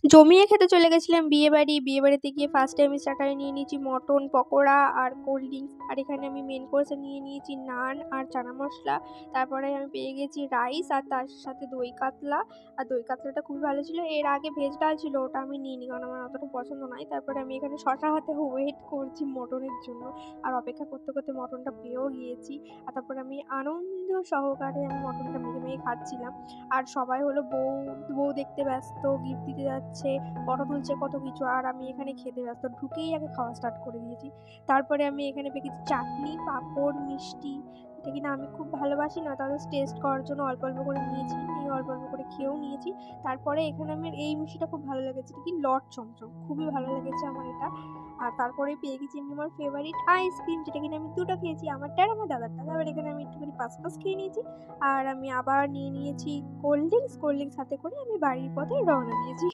জমিয়ে খেতে চলে গেছিলাম বিয়েবাড়ি। বিয়েবাড়িতে গিয়ে ফার্স্টে আমি স্টার্টারে নিয়ে নিয়েছি মটন, পকোড়া আর কোল্ড ড্রিঙ্কস। আর এখানে আমি মেন কোর্সে নিয়ে নিয়েছি নান আর চানা মশলা। তারপরে আমি পেয়ে গেছি রাইস আর তার সাথে দই কাতলা। আর দই কাতলাটা খুবই ভালো ছিল। এর আগে ভেজ ডাল ছিল, ওটা আমি নিইনি কারণ আমার অতটা পছন্দ নয়। তারপরে আমি এখানে শশা হাতে ওয়েট করছি মটনের জন্য। আর অপেক্ষা করতে, করতে মটনটা পেয়েও গিয়েছি। আর তারপরে আমি আনন্দ সহকারে আমি মটনটা মেখে, মেখে খাচ্ছিলাম। আর সবাই হলো বউ দেখতে ব্যস্ত, গিফট দিতে যাচ্ছে, ফটো তুলছে কত কিছু, আর আমি এখানে খেতে ব্যস্ত। ঢুকেই আগে খাওয়া স্টার্ট করে দিয়েছি। তারপরে আমি এখানে পেয়ে গেছি চাটনি, পাঁপড়, মিষ্টি। এটা কিনা আমি খুব ভালোবাসি না, তাহলে টেস্ট করার জন্য অল্প অল্প করে নিয়েছি। এই অল্প অল্প করে খেয়েও নিয়েছি। তারপরে এখানে আমার এই মিষ্টিটা খুব ভালো লেগেছে, এটা কি লট চমচম, খুবই ভালো লেগেছে আমার এটা। আর তারপরে পেয়ে গেছি আমি আমার ফেভারিট আইসক্রিম, যেটা কিনা আমি দুটো খেয়েছি, আমারটা আর আমার দাদারটা। তারপর এখানে আমি একটুখানি পাঁচ খেয়ে নিয়েছি। আর আমি আবার নিয়ে নিয়েছি কোল্ড ড্রিঙ্কস। কোল্ড ড্রিঙ্কস হাতে করে আমি বাড়ির পথে রওনা দিয়েছি।